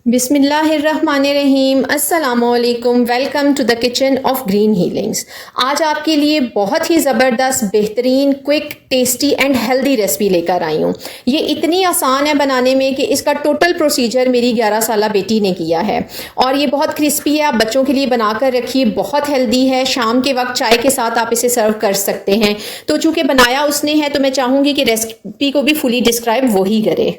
बिस्मिल्लाहिर्रहमानिर्रहीम अस्सलामुअलैकुम। Welcome to the kitchen of green healings. आज आपके लिए बहुत ही ज़बरदस्त, बेहतरीन, quick, tasty and healthy recipe लेकर आई हूँ। ये इतनी आसान है बनाने में कि इसका टोटल प्रोसीजर मेरी 11 साला बेटी ने किया है और ये बहुत क्रिस्पी है। आप बच्चों के लिए बनाकर रखिए, बहुत हेल्दी है। शाम के वक्त चाय के साथ आप इसे सर्व कर सकते हैं। तो चूँकि बनाया उसने है तो मैं चाहूँगी कि रेसिपी को भी फुली डिस्क्राइब वही करे।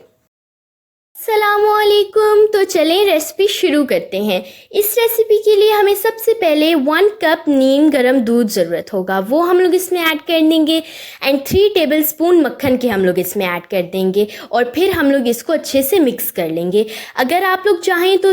अस्सलामुअलैकुम। तो चलें रेसिपी शुरू करते हैं। इस रेसिपी के लिए हमें सबसे पहले 1 कप नीम गर्म दूध ज़रूरत होगा, वो हम लोग इसमें ऐड कर देंगे एंड 3 टेबलस्पून मक्खन के हम लोग इसमें ऐड कर देंगे और फिर हम लोग इसको अच्छे से मिक्स कर लेंगे। अगर आप लोग चाहें तो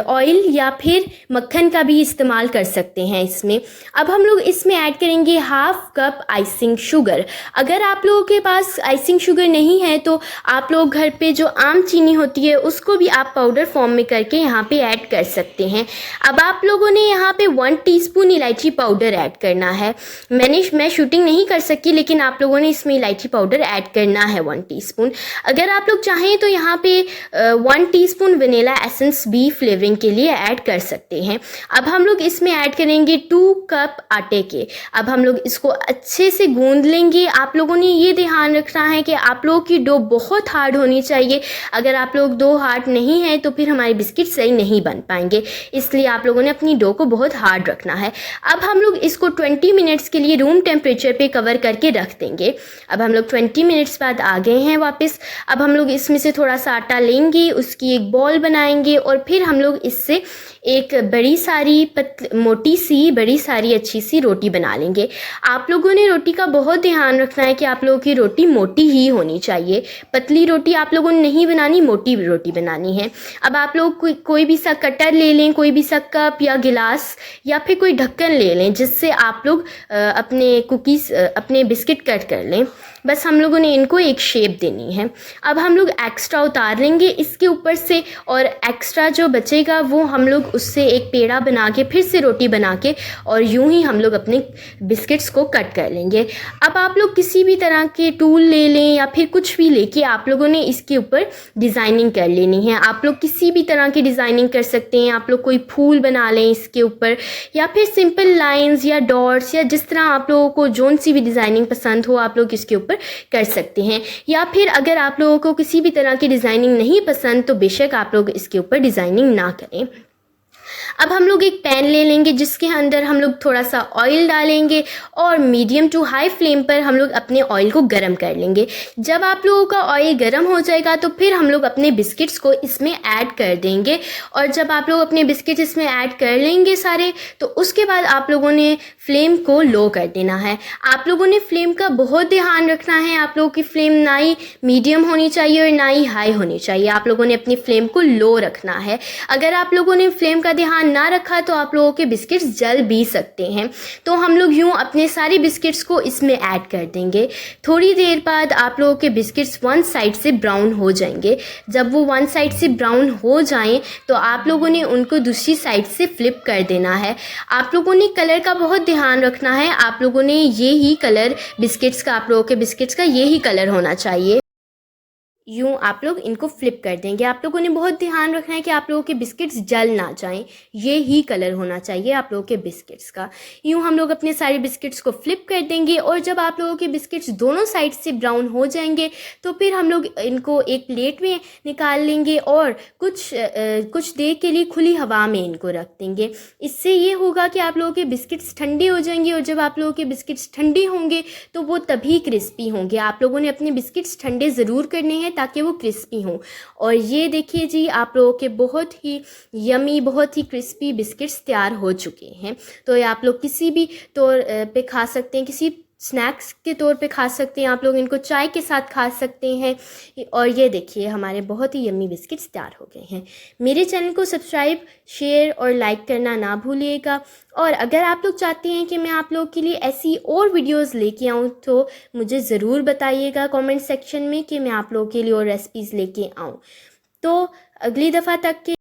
ऑयल या फिर मक्खन का भी इस्तेमाल कर सकते हैं इसमें। अब हम लोग इसमें ऐड करेंगे 1/2 कप आइसिंग शुगर। अगर आप लोगों के पास आइसिंग शुगर नहीं है तो आप लोग घर पे जो आम चीनी होती है उसको भी आप पाउडर फॉर्म में करके यहाँ पे ऐड कर सकते हैं। अब आप लोगों ने यहाँ पे 1 टीस्पून इलायची पाउडर ऐड करना है। मैं शूटिंग नहीं कर सकी, लेकिन आप लोगों ने इसमें इलायची पाउडर ऐड करना है 1 टीस्पून। अगर आप लोग चाहें तो यहाँ पे 1 टीस्पून वनीला एसेंस भी फ्लेवरिंग के लिए ऐड कर सकते हैं। अब हम लोग इसमें ऐड करेंगे 2 कप आटे के। अब हम लोग इसको अच्छे से गूंद लेंगे। आप लोगों ने ये ध्यान रखना है कि आप लोगों की डो बहुत हार्ड होनी चाहिए। अगर आप लोग डो हार्ड नहीं है तो फिर हमारे बिस्किट सही नहीं बन पाएंगे, इसलिए आप लोगों ने अपनी डो को बहुत हार्ड रखना है। अब हम लोग इसको 20 मिनट्स के लिए रूम टेम्परेचर पे कवर करके रख देंगे। अब हम लोग 20 मिनट्स बाद आ गए हैं वापस। अब हम लोग इसमें से थोड़ा सा आटा लेंगे, उसकी एक बॉल बनाएंगे और फिर हम लोग इससे एक बड़ी सारी मोटी सी बड़ी सारी अच्छी सी रोटी बना लेंगे। आप लोगों ने रोटी का बहुत ध्यान रखना है कि आप लोगों की रोटी मोटी ही होनी चाहिए। पतली रोटी आप लोगों ने नहीं बनानी, मोटी रोटी बनानी है। अब आप लोग कोई भी सा कटर ले लें, कोई भी सा कप या गिलास या फिर कोई ढक्कन ले लें जिससे आप लोग अपने बिस्किट कट कर लें। बस हम लोगों ने इनको एक शेप देनी है। अब हम लोग एक्स्ट्रा उतार लेंगे इसके ऊपर से और एक्स्ट्रा जो बचेगा वो हम लोग उससे एक पेड़ा बना के फिर से रोटी बना के और यूं ही हम लोग अपने बिस्किट्स को कट कर लेंगे। अब आप लोग किसी भी तरह के टूल ले लें या फिर कुछ भी लेके आप लोगों ने इसके ऊपर डिज़ाइनिंग कर लेनी है। आप लोग किसी भी तरह की डिज़ाइनिंग कर सकते हैं। आप लोग कोई फूल बना लें इसके ऊपर या फिर सिंपल लाइंस या डॉट्स या जिस तरह आप लोगों को जोन सी भी डिज़ाइनिंग पसंद हो आप लोग इसके ऊपर कर सकते हैं। या फिर अगर आप लोगों को किसी भी तरह की डिज़ाइनिंग नहीं पसंद तो बेशक आप लोग इसके ऊपर डिज़ाइनिंग ना करें। अब हम लोग एक पैन ले लेंगे जिसके अंदर हम लोग थोड़ा सा ऑयल डालेंगे और मीडियम टू हाई फ्लेम पर हम लोग अपने ऑयल को गर्म कर लेंगे। जब आप लोगों का ऑयल गर्म हो जाएगा तो फिर हम लोग अपने बिस्किट्स को इसमें ऐड कर देंगे और जब आप लोग अपने बिस्किट इसमें ऐड कर लेंगे सारे तो उसके बाद आप लोगों ने फ्लेम को लो कर देना है। आप लोगों ने फ्लेम का बहुत ध्यान रखना है। आप लोगों की फ्लेम ना ही मीडियम होनी चाहिए और ना ही हाई होनी चाहिए। आप लोगों ने अपनी फ्लेम को लो रखना है। अगर आप लोगों ने फ्लेम का ध्यान ना रखा तो आप लोगों के बिस्किट्स जल भी सकते हैं। तो हम लोग यूं अपने सारे बिस्किट्स को इसमें ऐड कर देंगे। थोड़ी देर बाद आप लोगों के बिस्किट्स वन साइड से ब्राउन हो जाएंगे। जब वो वन साइड से ब्राउन हो जाएं तो आप लोगों ने उनको दूसरी साइड से फ्लिप कर देना है। आप लोगों ने कलर का बहुत ध्यान रखना है। आप लोगों ने ये ही कलर बिस्किट्स का, आप लोगों के बिस्किट्स का ये ही कलर होना चाहिए। यूँ आप लोग इनको फ्लिप कर देंगे। आप लोगों ने बहुत ध्यान रखना है कि आप लोगों के बिस्किट्स जल ना जाएं। ये ही कलर होना चाहिए आप लोगों के बिस्किट्स का। यूँ हम लोग अपने सारे बिस्किट्स को फ्लिप कर देंगे और जब आप लोगों के बिस्किट्स दोनों साइड से ब्राउन हो जाएंगे तो फिर हम लोग इनको एक प्लेट में निकाल लेंगे और कुछ देर के लिए खुली हवा में इनको रख देंगे। इससे ये होगा कि आप लोगों के बिस्किट्स ठंडे हो जाएंगे और जब आप लोगों के बिस्किट्स ठंडे होंगे तो वो तभी क्रिस्पी होंगे। आप लोगों ने अपने बिस्किट्स ठंडे ज़रूर करने हैं ताकि वो क्रिस्पी हों। और ये देखिए जी, आप लोगों के बहुत ही यमी, बहुत ही क्रिस्पी बिस्किट्स तैयार हो चुके हैं। तो ये आप लोग किसी भी तौर पे खा सकते हैं, किसी स्नैक्स के तौर पे खा सकते हैं। आप लोग इनको चाय के साथ खा सकते हैं। और ये देखिए हमारे बहुत ही यम्मी बिस्किट्स तैयार हो गए हैं। मेरे चैनल को सब्सक्राइब, शेयर और लाइक करना ना भूलिएगा। और अगर आप लोग चाहते हैं कि मैं आप लोगों के लिए ऐसी और वीडियोस लेके आऊँ तो मुझे ज़रूर बताइएगा कमेंट सेक्शन में कि मैं आप लोगों के लिए और रेसिपीज़ लेके आऊँ। तो अगली दफ़ा तक के